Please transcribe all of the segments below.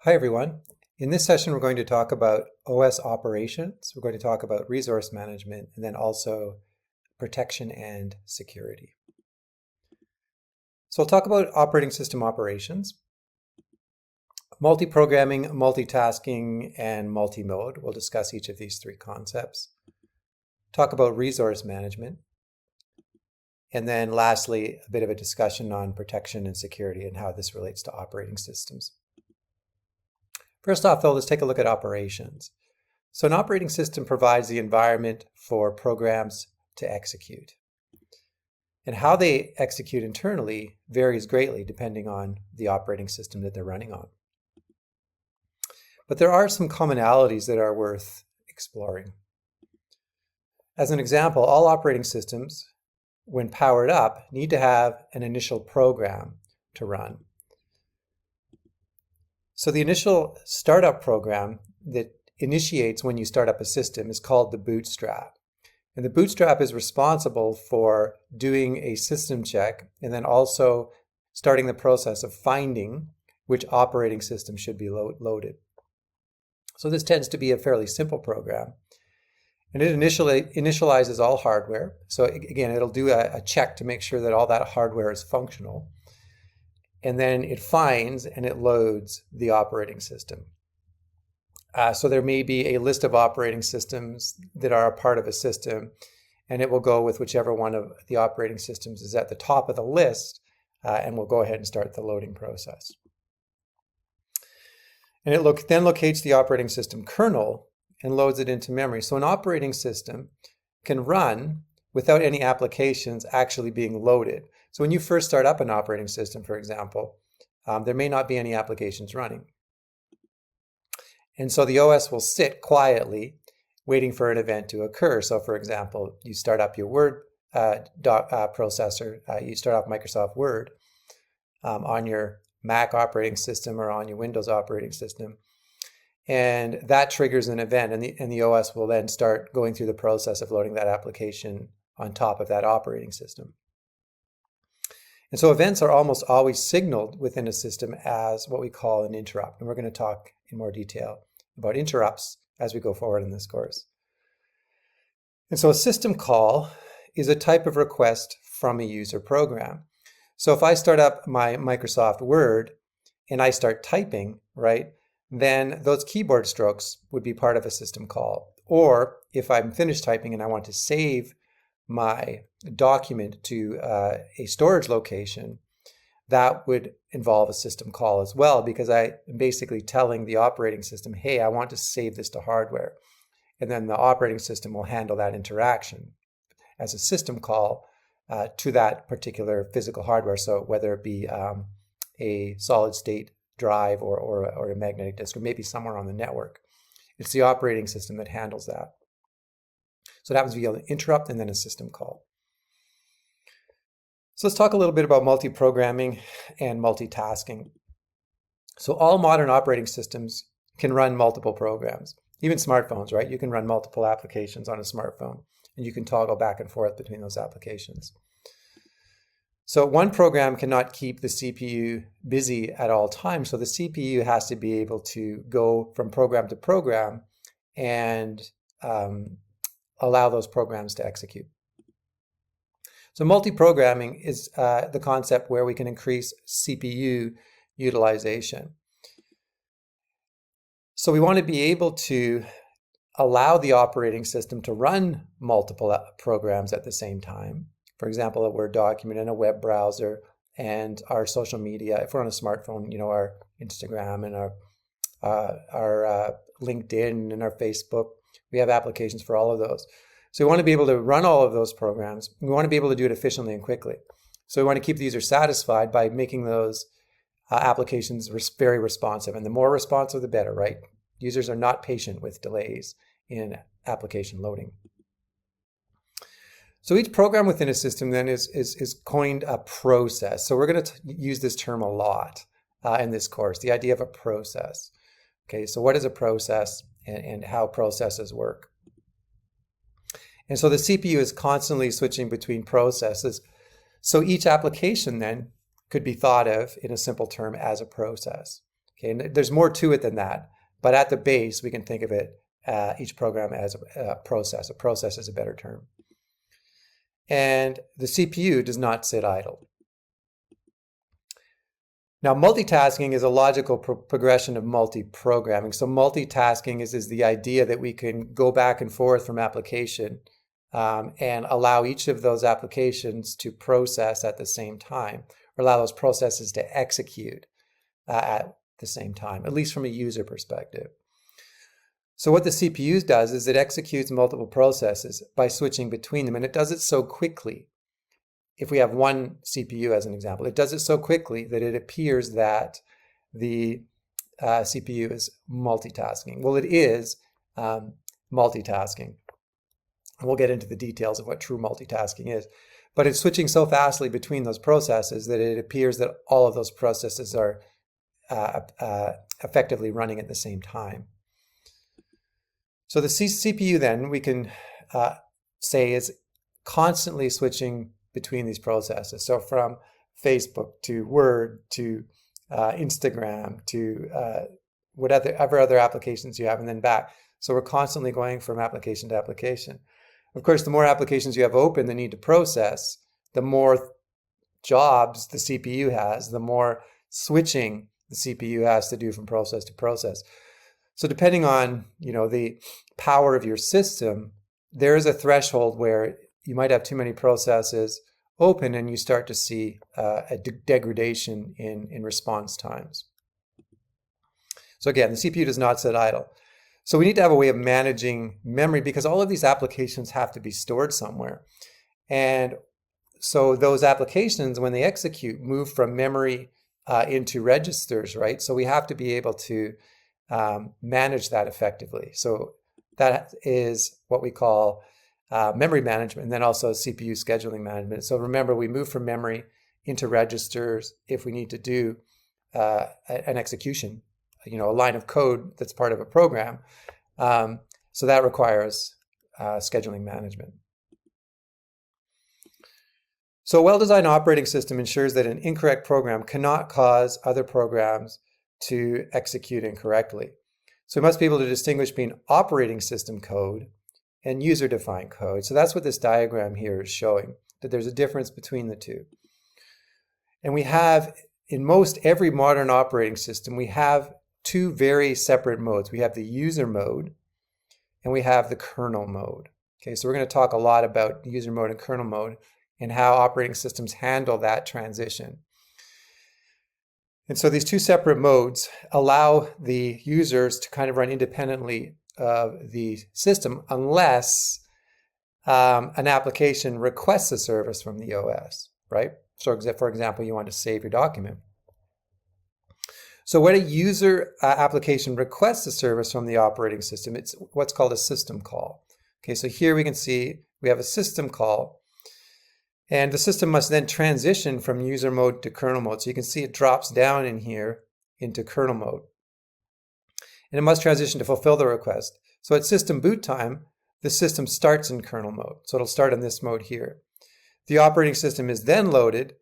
Hi everyone. In this session, we're going to talk about OS operations. We're going to talk about resource management and then also protection and security. So we'll talk about operating system operations, multi-programming, multitasking, and multi-mode. We'll discuss each of these three concepts. Talk about resource management. And then lastly, a bit of a discussion on protection and security and how this relates to operating systems. First off, though, let's take a look at operations. So an operating system provides the environment for programs to execute. And how they execute internally varies greatly depending on the operating system that they're running on. But there are some commonalities that are worth exploring. As an example, all operating systems, when powered up, need to have an initial program to run. So the initial startup program that initiates when you start up a system is called the bootstrap. And the bootstrap is responsible for doing a system check and then also starting the process of finding which operating system should be loaded. So this tends to be a fairly simple program. And it initializes all hardware. So again, it'll do a check to make sure that all that hardware is functional. And then it finds and it loads the operating system. So there may be a list of operating systems that are a part of a system, and it will go with whichever one of the operating systems is at the top of the list, and we'll go ahead and start the loading process. And it then locates the operating system kernel and loads it into memory. So an operating system can run without any applications actually being loaded. So when you first start up an operating system, for example, there may not be any applications running. And so the OS will sit quietly waiting for an event to occur. So for example, you start up your Word processor, you start off Microsoft Word on your Mac operating system or on your Windows operating system. And that triggers an event, and the OS will then start going through the process of loading that application on top of that operating system. And so events are almost always signaled within a system as what we call an interrupt. And we're going to talk in more detail about interrupts as we go forward in this course. And so a system call is a type of request from a user program. So if I start up my Microsoft Word and I start typing, right, then those keyboard strokes would be part of a system call. Or if I'm finished typing and I want to save my document to a storage location, that would involve a system call as well, because I am basically telling the operating system, hey, I want to save this to hardware. And then the operating system will handle that interaction as a system call to that particular physical hardware. So whether it be a solid state drive or a magnetic disk, or maybe somewhere on the network, it's the operating system that handles that. So it happens via an interrupt and then a system call. So let's talk a little bit about multi-programming and multitasking. So all modern operating systems can run multiple programs, even smartphones, right? You can run multiple applications on a smartphone, and you can toggle back and forth between those applications. So one program cannot keep the CPU busy at all times. So the CPU has to be able to go from program to program and allow those programs to execute. So multi-programming is the concept where we can increase CPU utilization. So we want to be able to allow the operating system to run multiple programs at the same time. For example, a Word document and a web browser and our social media. If we're on a smartphone, our Instagram and our LinkedIn and our Facebook, we have applications for all of those. So we want to be able to run all of those programs. We want to be able to do it efficiently and quickly. So we want to keep the user satisfied by making those applications very responsive. And the more responsive, the better, right? Users are not patient with delays in application loading. So each program within a system then is coined a process. So we're going to use this term a lot in this course, the idea of a process. Okay, so what is a process and how processes work? And so the CPU is constantly switching between processes. So each application then could be thought of in a simple term as a process. Okay, and there's more to it than that, but at the base, we can think of it, each program as a process. A process is a better term. And the CPU does not sit idle. Now, multitasking is a logical progression of multi-programming. So multitasking is the idea that we can go back and forth from application and allow each of those applications to process at the same time, or allow those processes to execute at the same time, at least from a user perspective. So what the CPU does is it executes multiple processes by switching between them, and it does it so quickly. If we have one CPU as an example, it does it so quickly that it appears that the CPU is multitasking. Well, it is multitasking. And we'll get into the details of what true multitasking is. But it's switching so fastly between those processes that it appears that all of those processes are effectively running at the same time. So the CPU then, we can say, is constantly switching between these processes. So from Facebook to Word to Instagram to whatever other applications you have, and then back. So we're constantly going from application to application. Of course, the more applications you have open that need to process, the more jobs the CPU has, the more switching the CPU has to do from process to process. So depending on, the power of your system, there is a threshold where you might have too many processes open and you start to see a degradation in response times. So again, the CPU does not sit idle. So we need to have a way of managing memory because all of these applications have to be stored somewhere. And so those applications, when they execute, move from memory into registers, right? So we have to be able to manage that effectively. So that is what we call memory management, and then also CPU scheduling management. So remember, we move from memory into registers if we need to do an execution, a line of code that's part of a program. So that requires scheduling management. So a well-designed operating system ensures that an incorrect program cannot cause other programs to execute incorrectly. So we must be able to distinguish between operating system code and user-defined code. So that's what this diagram here is showing, that there's a difference between the two. And we have, in most every modern operating system, we have two very separate modes. We have the user mode and we have the kernel mode. Okay, so we're going to talk a lot about user mode and kernel mode and how operating systems handle that transition. And so these two separate modes allow the users to kind of run independently of the system unless an application requests a service from the OS, right? So for example, you want to save your document. So when a user application requests a service from the operating system, it's what's called a system call. Okay, so here we can see we have a system call, and the system must then transition from user mode to kernel mode. So you can see it drops down in here into kernel mode. And it must transition to fulfill the request. So at system boot time, the system starts in kernel mode. So it'll start in this mode here. The operating system is then loaded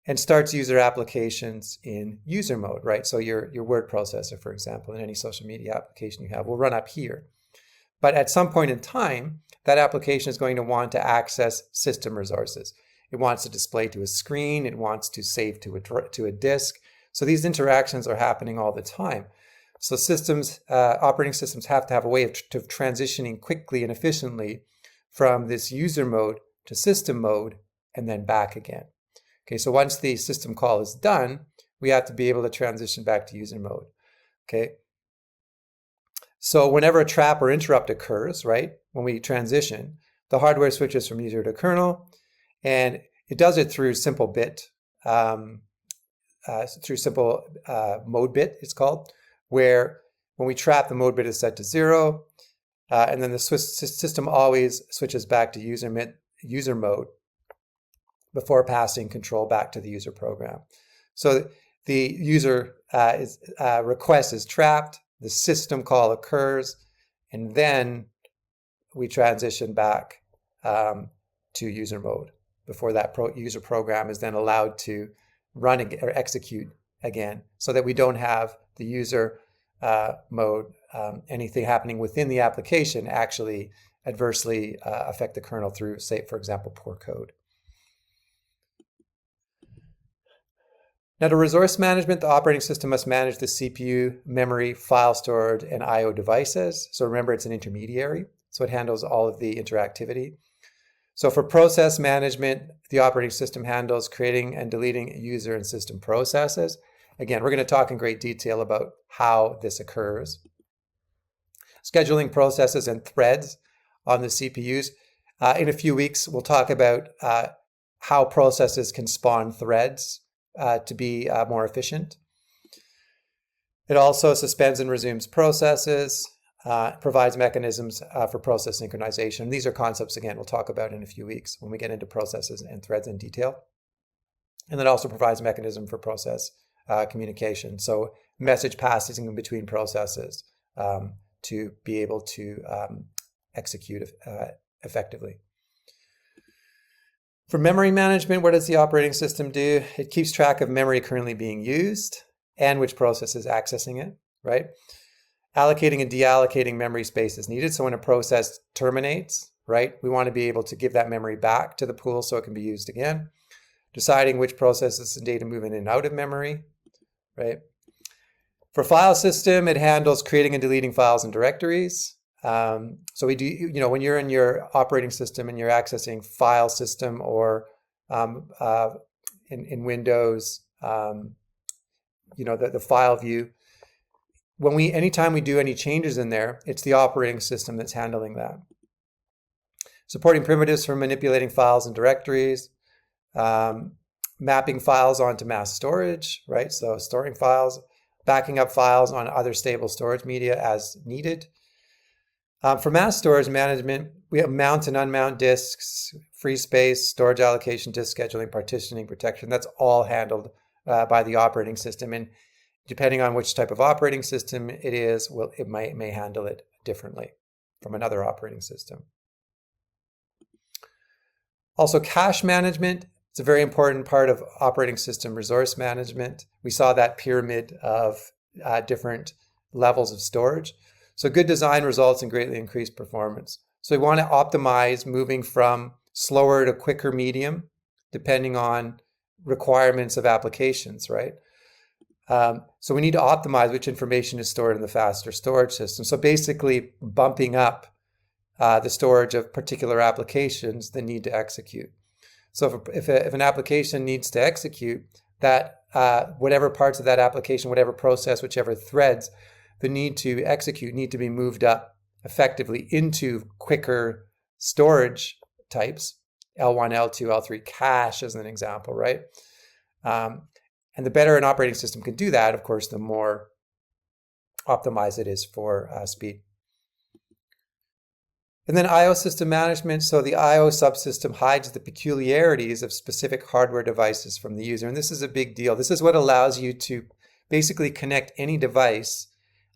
and starts user applications in user mode, right? So your word processor, for example, and any social media application you have will run up here. But at some point in time, that application is going to want to access system resources. It wants to display to a screen. It wants to save to a disk. So these interactions are happening all the time. So operating systems have to have a way of transitioning quickly and efficiently from this user mode to system mode and then back again. Okay, so once the system call is done, we have to be able to transition back to user mode. Okay. So whenever a trap or interrupt occurs, right, when we transition, the hardware switches from user to kernel, and it does it through simple bit, mode bit, it's called, where when we trap, the mode bit is set to 0, and then the system always switches back to user mode before passing control back to the user program. So the user request is trapped, the system call occurs, and then we transition back to user mode before that user program is then allowed to run or execute again, so that we don't have the user mode, anything happening within the application actually adversely affect the kernel through, say, for example, poor code. Now, to resource management, the operating system must manage the CPU, memory, file storage, and I/O devices. So remember, it's an intermediary, so it handles all of the interactivity. So for process management, the operating system handles creating and deleting user and system processes. Again, we're going to talk in great detail about how this occurs. Scheduling processes and threads on the CPUs. In a few weeks, we'll talk about how processes can spawn threads to be more efficient. It also suspends and resumes processes, provides mechanisms for process synchronization. These are concepts, again, we'll talk about in a few weeks when we get into processes and threads in detail. And it also provides a mechanism for process communication. So message passing in between processes to be able to execute effectively. For memory management, what does the operating system do? It keeps track of memory currently being used and which process is accessing it, right? Allocating and deallocating memory space is needed. So when a process terminates, right, we want to be able to give that memory back to the pool so it can be used again. Deciding which processes and data move in and out of memory, right? For file system, it handles creating and deleting files and directories. So we do, when you're in your operating system and you're accessing file system or in Windows, the file view, anytime we do any changes in there, it's the operating system that's handling that. Supporting primitives for manipulating files and directories, mapping files onto mass storage, right? So storing files, backing up files on other stable storage media as needed. For mass storage management, we have mount and unmount disks, free space, storage allocation, disk scheduling, partitioning, protection. That's all handled by the operating system. And depending on which type of operating system it is, it may handle it differently from another operating system. Also, cache management. It's a very important part of operating system resource management. We saw that pyramid of different levels of storage. So good design results in greatly increased performance. So we want to optimize moving from slower to quicker medium, depending on requirements of applications, right? So we need to optimize which information is stored in the faster storage system. So basically bumping up the storage of particular applications that need to execute. So if an application needs to execute, that whatever parts of that application, whatever process, whichever threads the need to execute need to be moved up effectively into quicker storage types, L1, L2, L3 cache as an example, right? And the better an operating system can do that, of course, the more optimized it is for speed. And then I/O system management. So the I/O subsystem hides the peculiarities of specific hardware devices from the user. And this is a big deal. This is what allows you to basically connect any device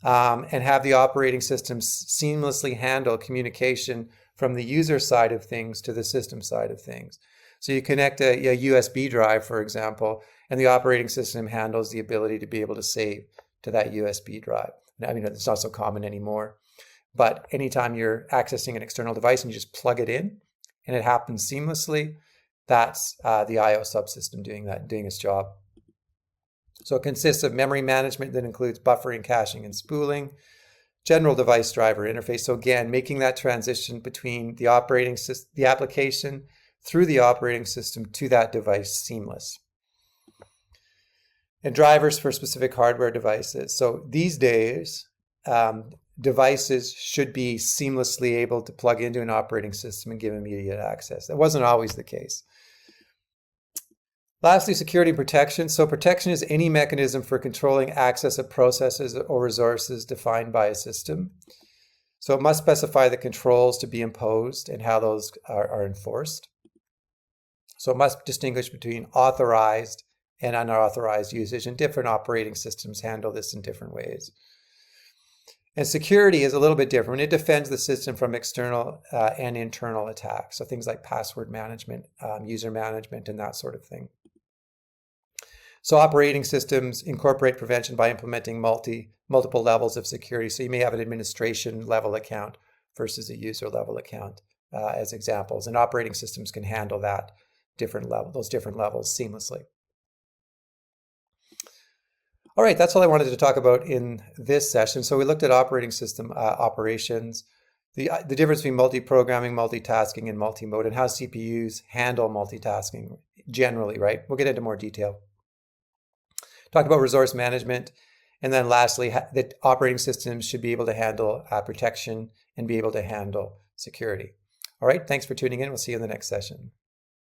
and have the operating system seamlessly handle communication from the user side of things to the system side of things. So you connect a USB drive, for example, and the operating system handles the ability to be able to save to that USB drive. Now, I mean, it's not so common anymore, but anytime you're accessing an external device and you just plug it in and it happens seamlessly, that's the I/O subsystem doing its job. So it consists of memory management that includes buffering, caching, and spooling, general device driver interface. So again, making that transition between the application through the operating system to that device seamless. And drivers for specific hardware devices. So these days, devices should be seamlessly able to plug into an operating system and give immediate access. That wasn't always the case. Lastly, security and protection. So protection is any mechanism for controlling access of processes or resources defined by a system. So it must specify the controls to be imposed and how those are enforced. So it must distinguish between authorized and unauthorized usage, and different operating systems handle this in different ways. And security is a little bit different. It defends the system from external and internal attacks. So things like password management, user management, and that sort of thing. So operating systems incorporate prevention by implementing multiple levels of security. So you may have an administration level account versus a user level account as examples. And operating systems can handle those different levels seamlessly. All right, that's all I wanted to talk about in this session. So we looked at operating system operations, the difference between multi-programming, multitasking, and multi-mode, and how CPUs handle multitasking generally, right? We'll get into more detail. Talked about resource management, and then lastly, that operating systems should be able to handle protection and be able to handle security. All right, thanks for tuning in. We'll see you in the next session.